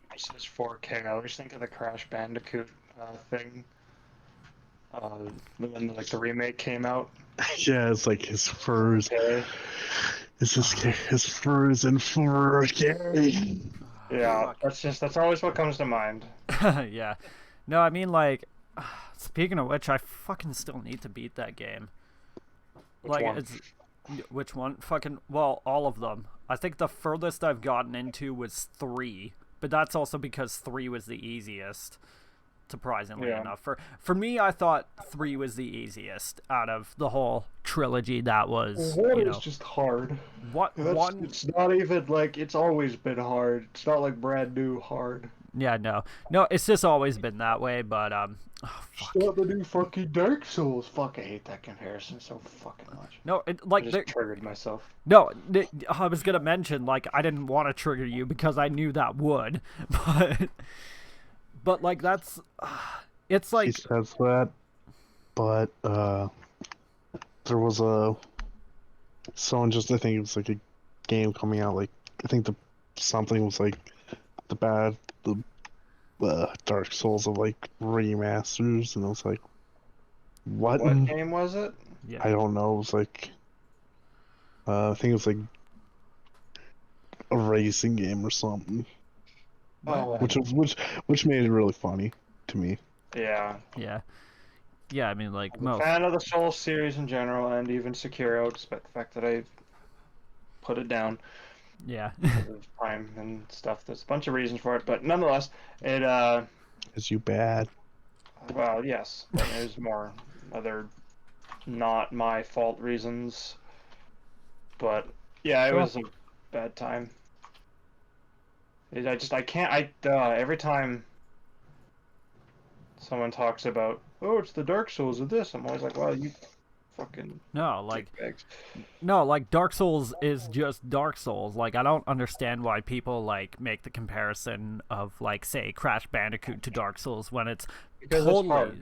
4K. I always think of the Crash Bandicoot thing. When like the remake came out. Yeah, it's like his furs. Okay. His furs in 4K. Yeah, that's always what comes to mind. yeah. No, I mean, like, speaking of which, I fucking still need to beat that game. Which one? Which one? Fucking, well, all of them. I think the furthest I've gotten into was 3, but that's also because 3 was the easiest, surprisingly enough. For me, I thought 3 was the easiest out of the whole trilogy that was, Is just hard. One... It's not even like, it's always been hard. It's not like brand new hard. Yeah, no, it's just always been that way. But oh, fuck. It's not the new fucking Dark Souls. Fuck, I hate that comparison so fucking much. No, like, I just triggered myself. No, I was gonna mention, like, I didn't want to trigger you because I knew that would, but like, that's, it's like... He says that, but, there was someone I think it was like a game coming out, like, I think something was like, the Dark Souls of, like, remasters, and I was like, what game was it? Yeah. I don't know, it was like, I think it was like a racing game or something. Oh, Which made it really funny to me. yeah. Yeah, I mean, like, I'm a fan of the Souls series in general, and even Sekiro, despite the fact that I put it down. Yeah. Because of time and stuff. There's a bunch of reasons for it, but nonetheless, it Is you bad? well, yes, but there's more other not my fault reasons. But yeah, it was a bad time. I can't. Every time someone talks about, oh, it's the Dark Souls of this, I'm always like, well, you fucking No, like, dickbags. no, like, Dark Souls is just Dark Souls. Like, I don't understand why people, like, make the comparison of, like, say, Crash Bandicoot to Dark Souls when it's Because totally... it's hard.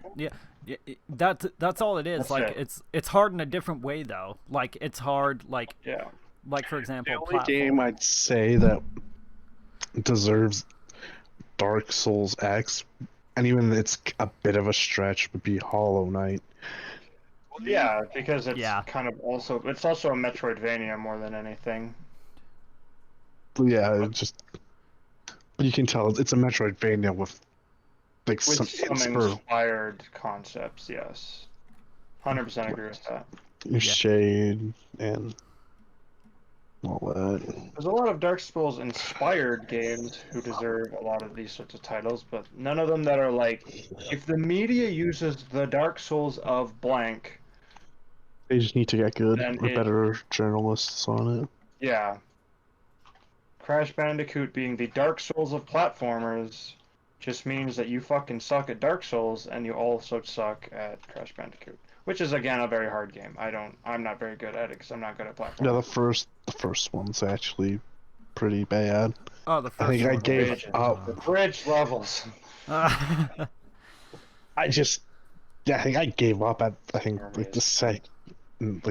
Yeah, that's all it is. That's like, it. it's hard in a different way, though. Like, it's hard, like, Yeah. like, for example, The only game I'd say that deserves Dark Souls X, and even it's a bit of a stretch, would be Hollow Knight. Yeah, because it's Yeah. kind of also it's also a Metroidvania more than anything. Yeah, you can tell it's a Metroidvania with like With some inspired concepts, yes. 100% agree with that. shade and all that. There's a lot of Dark Souls inspired games who deserve a lot of these sorts of titles, but none of them that are like, if the media uses the Dark Souls of blank, They just need to get good Then or it- better journalists on it. yeah. Crash Bandicoot being the Dark Souls of platformers just means that you fucking suck at Dark Souls and you also suck at Crash Bandicoot. Which is again a very hard game. I'm not very good at it because I'm not good at platformers. Yeah, the first one's actually pretty bad. Oh, the I first think I one. gave The up. bridge levels. I think I gave up at like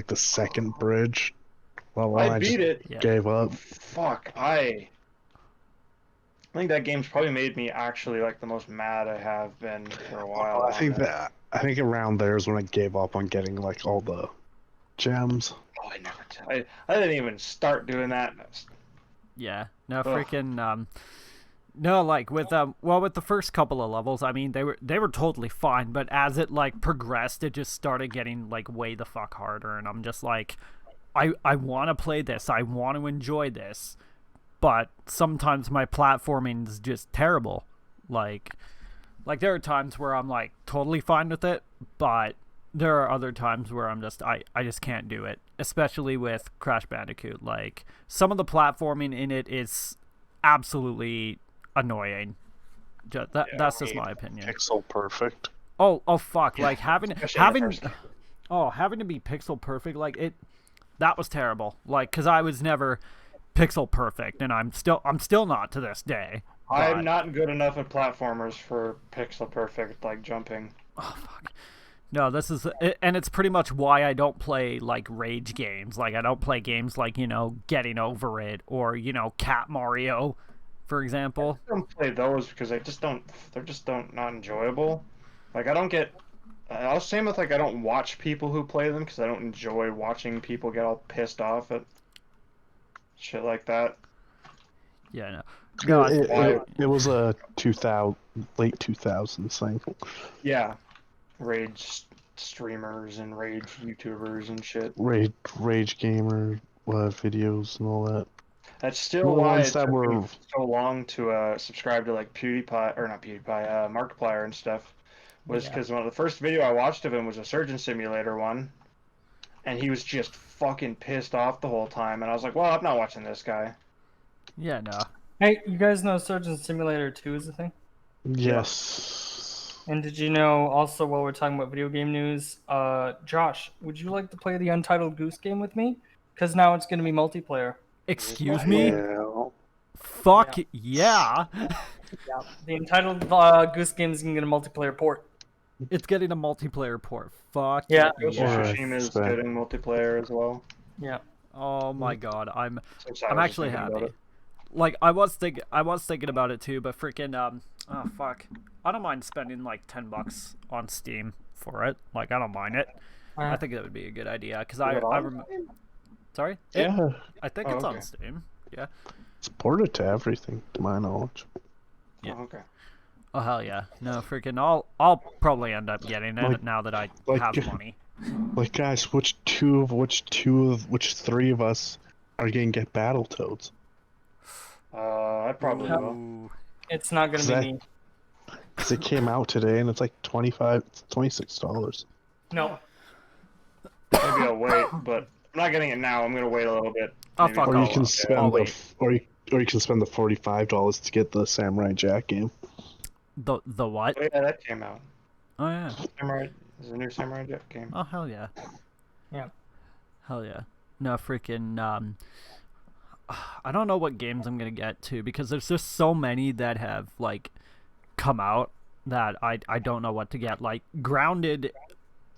the second bridge level. I beat it. Yeah. Gave up. Fuck, I think that game's probably made me actually like the most mad I have been for a while. I think around there is when I gave up on getting like all the gems. Oh, I didn't even start doing that. Yeah. No, Ugh. freaking no, like with with the first couple of levels, I mean, they were totally fine, but as it like progressed, it just started getting like way the fuck harder, and I'm just like, I want to play this, I want to enjoy this, but sometimes my platforming's just terrible. Like there are times where I'm like totally fine with it, but there are other times where I'm just I just can't do it, especially with Crash Bandicoot. Like, some of the platforming in it is absolutely annoying. That's just my opinion. Pixel perfect. Oh fuck! Like having Especially in the first game. having to be pixel perfect, like it. That was terrible. Like, cause I was never pixel perfect, and I'm still not to this day. I'm but- not good enough at platformers for pixel perfect, like jumping. Oh fuck. No, this is, and it's pretty much why I don't play like rage games. Like I don't play games like Getting Over It or Cat Mario, for example. I don't play those because they're just not enjoyable. Like I don't get. Same with like I don't watch people who play them because I don't enjoy watching people get all pissed off at shit like that. Yeah, no. No, It was a late 2000s thing. Yeah, rage streamers and rage YouTubers and shit. Rage gamer videos and all that. That's still Well, the why ones it that took were- me so long to subscribe to like PewDiePie or not PewDiePie, Markiplier and stuff. Was because one of the first video I watched of him was a Surgeon Simulator one, and he was just fucking pissed off the whole time, and I was like, well, I'm not watching this guy. Yeah, no. Hey, you guys know Surgeon Simulator 2 is a thing? Yes. And did you know also while we're talking about video game news, Josh, would you like to play the Untitled Goose Game with me? Because now it's going to be multiplayer. Excuse me? Yeah. Fuck yeah. Yeah. The Untitled Goose Game is going to get a multiplayer port. It's getting a multiplayer port. Fuck Yeah. Ghost of Yeah. Tsushima is Fair. getting multiplayer as well. Yeah. Oh my god, I'm So I was just actually thinking about happy. it. Like I was thinking about it too, but freaking oh fuck. I don't mind spending like $10 on Steam for it. Like I don't mind it. I think that would be a good idea because I Is it on? remember. Sorry? Yeah. I think Oh, it's okay. on Steam. Yeah. It's ported to everything, to my knowledge. Yeah. Oh, okay. Oh hell yeah. No freaking I'll probably end up getting it Like- now that I like- have money. Like, guys, which three of us are gonna get Battletoads? I probably will. Ooh. It's not going to be Zach- me. Because it came out today and it's like $26. No. Maybe I'll wait, but I'm not getting it now. I'm gonna wait a little bit. Oh, Maybe fuck Or I'll- you can I'll spend wait. or you can spend the $45 to get the Samurai Jack game. The what? Oh, yeah, that came out. Oh yeah. Samurai, there's a new Samurai Jack game. Oh hell yeah. Yeah. Hell yeah. No freaking I don't know what games I'm gonna get to because there's just so many that have like come out that I don't know what to get. Like Grounded,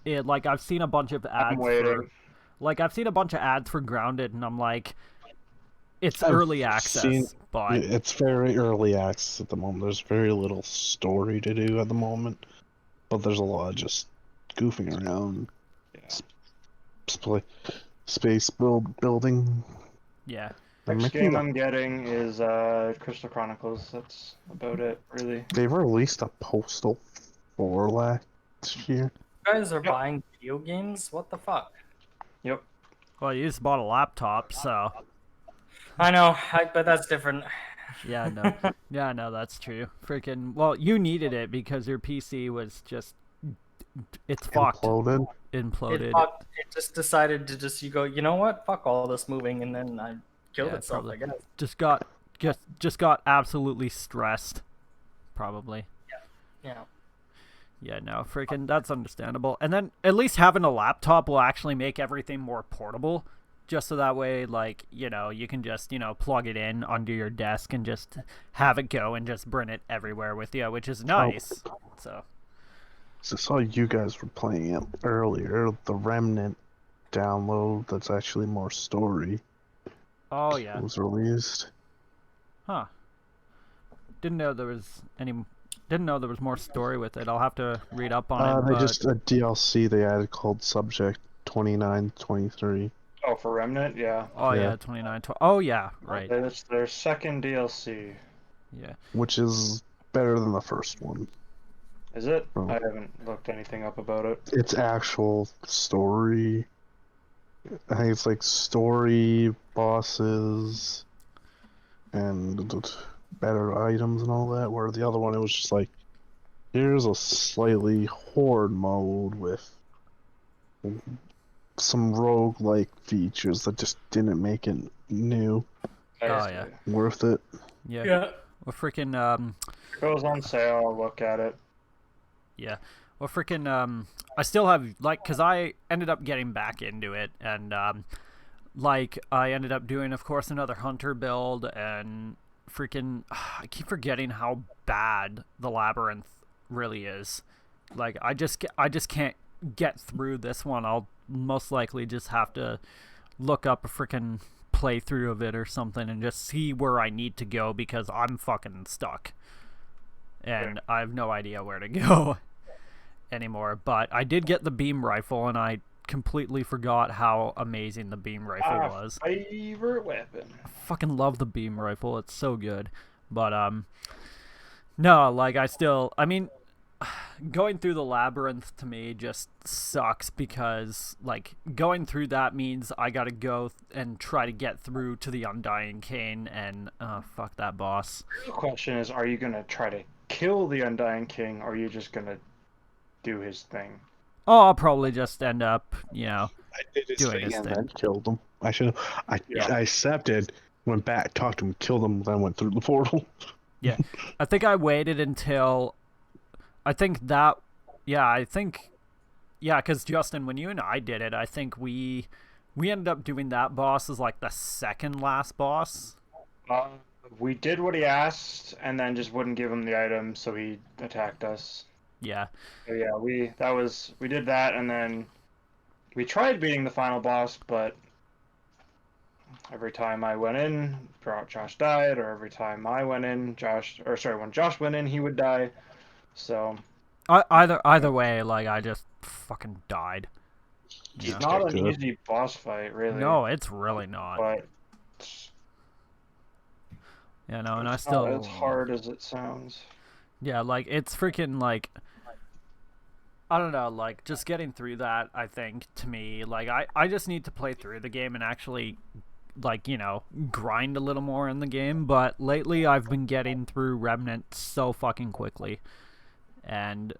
like I've seen a bunch of ads I'm waiting. I've seen a bunch of ads for Grounded and I'm like, it's I've early access, seen- but It's very early access at the moment. There's very little story to do at the moment, but there's a lot of just goofing around, Yeah. space building. yeah. They're Next making game a- I'm getting is Crystal Chronicles. That's about it, really. They released a Postal 4 last year. You guys are buying video games? What the fuck? Yep. Well, you just bought a laptop, so I know, but that's different. yeah, no, yeah, no, that's true. Freaking, well, you needed it because your PC was just, it's fucked, Imploded. imploded. It just decided to you go, you know what? Fuck all this moving, and then I killed Yeah, itself, probably. I guess. Just got absolutely stressed, probably. Yeah. Yeah, no, freaking, that's understandable. And then at least having a laptop will actually make everything more portable, just so that way, like, you can just, plug it in under your desk and just have it go and just bring it everywhere with you, which is nice. So, I saw you guys were playing it earlier. The Remnant download that's actually more story oh yeah, was released. huh? Didn't know there was more story with it. I'll have to read up on it. They But just a DLC they added called Subject 2923. Oh, for Remnant, yeah. oh yeah, yeah. 29. Oh yeah, right. That's their second DLC. Yeah. Which is better than the first one. Is it? Oh. I haven't looked anything up about it. It's actual story. I think it's like story, bosses, and better items and all that. Where the other one, it was just like, here's a slightly horde mode with some rogue-like features that just didn't make it new. Oh, yeah. Worth it. Yeah. Yeah. Well, freaking If it goes on sale, I'll look at it. Yeah. Well, freaking I still have like, cause I ended up getting back into it, and like I ended up doing, of course, another hunter build, and freaking I keep forgetting how bad the Labyrinth really is. Like I just can't get through this one. I'll most likely just have to look up a freaking playthrough of it or something and just see where I need to go, because I'm fucking stuck. And I have no idea where to go anymore. But I did get the beam rifle, and I completely forgot how amazing the beam rifle was. Favorite weapon. I fucking love the beam rifle. It's so good. But no, like I mean, going through the Labyrinth to me just sucks, because like going through that means I gotta go and try to get through to the Undying King, and fuck that boss. The question is, are you gonna try to kill the Undying King, or are you just gonna do his thing? Oh, I'll probably just end up, you know, I did his doing thing his and thing. then killed him. I accepted, went back, talked to him, killed him, then went through the portal. Yeah, I think I waited until, because Justin, when you and I did it, I think we ended up doing that boss as like the second last boss. We did what he asked, and then just wouldn't give him the item, so he attacked us. Yeah. So yeah, we did that, and then we tried beating the final boss, but every time I went in, Josh died, or every time I went in, when Josh went in, he would die. So Either way, like I just fucking died. it's not an easy boss fight, really. No, it's really not. But you know, and I it's still not as hard as it sounds. Yeah, like it's freaking like, I don't know, like just getting through that, I think, to me, like I just need to play through the game and actually, like, you know, grind a little more in the game. But lately I've been getting through Remnant so fucking quickly. And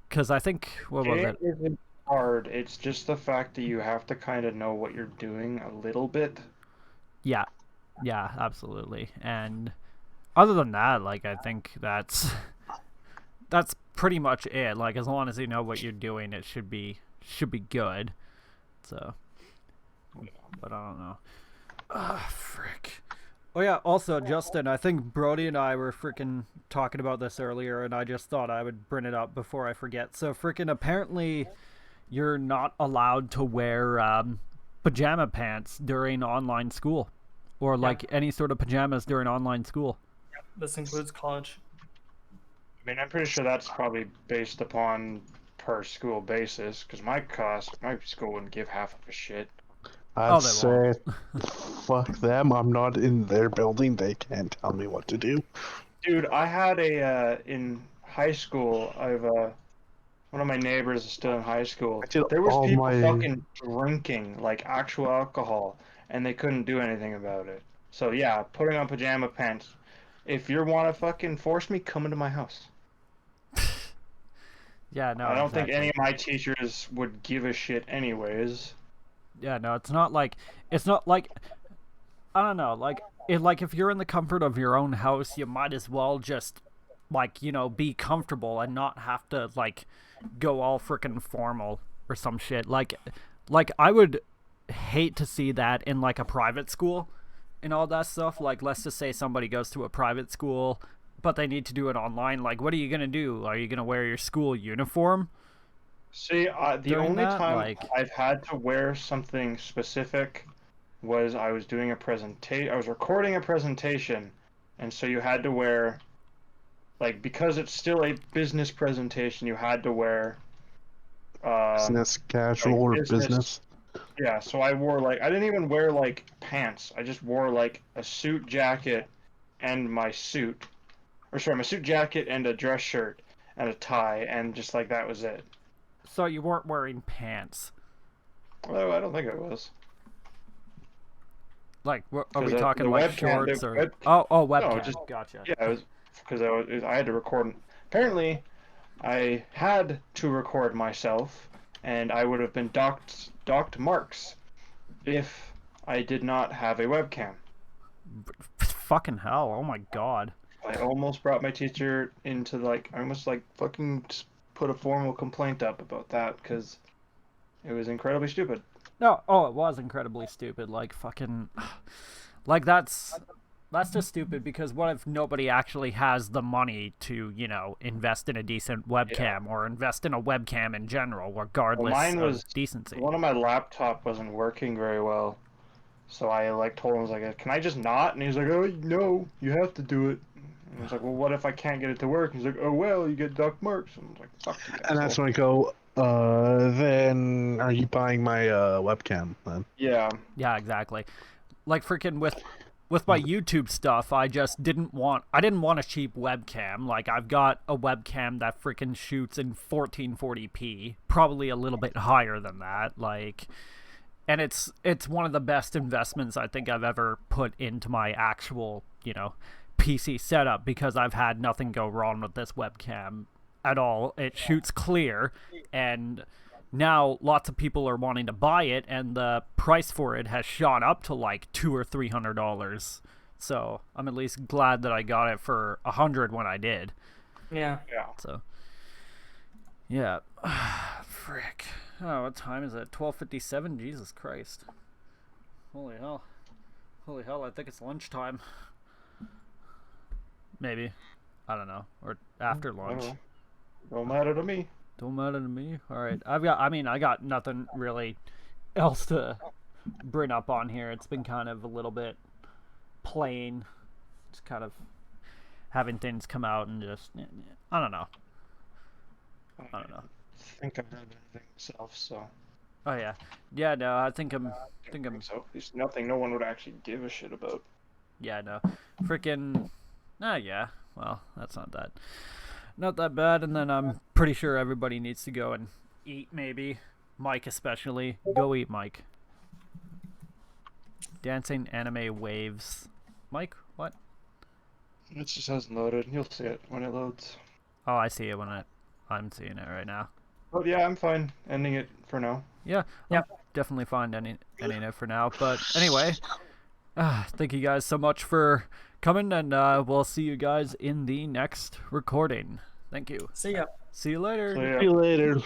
because I think, what was it? It isn't hard. It's just the fact that you have to kind of know what you're doing a little bit. Yeah, absolutely. And other than that, like I think that's pretty much it. Like as long as you know what you're doing, it should be good. So, but I don't know. Frick. Oh yeah, also Justin, I think Brody and I were freaking talking about this earlier, and I just thought I would bring it up before I forget. So freaking apparently you're not allowed to wear pajama pants during online school, or like any sort of pajamas during online school. This includes college. I mean, I'm pretty sure that's probably based upon per school basis, because my school wouldn't give half of a shit. I'd say, fuck them. I'm not in their building. They can't tell me what to do. Dude, I had in high school, one of my neighbors is still in high school. There was people fucking drinking, like, actual alcohol, and they couldn't do anything about it. So yeah, putting on pajama pants. If you want to fucking force me, come into my house. Yeah, no, I don't think any of my teachers would give a shit anyways. Yeah, no, it's not like I don't know, like if you're in the comfort of your own house, you might as well just, like, you know, be comfortable and not have to, like, go all freaking formal or some shit. Like I would hate to see that in, like, a private school and all that stuff. Like, let's just say somebody goes to a private school, but they need to do it online. Like, what are you gonna do? Are you gonna wear your school uniform? See, the only time I've had to wear something specific was I was doing a presentation. I was recording a presentation, and so you had to wear, like, because it's still a business presentation, you had to wear business casual, like, or business. Yeah, so I wore, like, I didn't even wear, like, pants. I just wore, like, a suit jacket and my suit, my suit jacket and a dress shirt and a tie, and just, like, that was it. So you weren't wearing pants? Well, I don't think I was. Like, are we talking like webcam, shorts or? Oh, webcam. No, just, gotcha. Yeah, it was because I had to record. Apparently, I had to record myself, and I would have been docked marks if I did not have a webcam. Fucking hell! Oh my god. I almost brought my teacher into I almost fucking just put a formal complaint up about that because it was incredibly stupid. No, oh, it was incredibly stupid. Like fucking, like that's just stupid because what if nobody actually has the money to, invest in a decent webcam or invest in a webcam in general, regardless mine was of decency? One of my laptop wasn't working very well, so I told him, I was like, "Can I just not?" And he's like, "Oh no, you have to do it." And I was like, "Well, what if I can't get it to work?" He's like, "Oh well, you get dock marks." And I was like, "Fuck you." And that's when I go, then are you buying my webcam then? Yeah. Yeah, exactly. Like freaking with my YouTube stuff, I just didn't want a cheap webcam. Like I've got a webcam that freaking shoots in 1440p, probably a little bit higher than that. Like, and it's one of the best investments I think I've ever put into my actual, PC setup because I've had nothing go wrong with this webcam at all. It shoots clear, and now lots of people are wanting to buy it, and the price for it has shot up to like $200 or $300. So I'm at least glad that I got it for $100 when I did. Yeah. Yeah. So yeah, frick. Oh, what time is it? 12:57. Jesus Christ. Holy hell. I think it's lunchtime. Maybe. I don't know. Or after lunch. Don't matter to me. Don't matter to me. All right. I got nothing really else to bring up on here. It's been kind of a little bit plain. Just kind of having things come out and just, I don't know. I think I've heard anything myself, so. Oh yeah. Yeah, no, I think I'm so. There's nothing no one would actually give a shit about. Yeah, no. Freaking yeah. Well, that's not that bad, and then I'm pretty sure everybody needs to go and eat, maybe. Mike especially. Go eat, Mike. Dancing anime waves. Mike, what? It just hasn't loaded. You'll see it when it loads. Oh, I see it when I'm seeing it right now. But yeah, I'm fine ending it for now. Yeah, I'm definitely fine ending it for now. But anyway, thank you guys so much for coming, and we'll see you guys in the next recording. Thank you. See ya. See you later. So, yeah. See you later.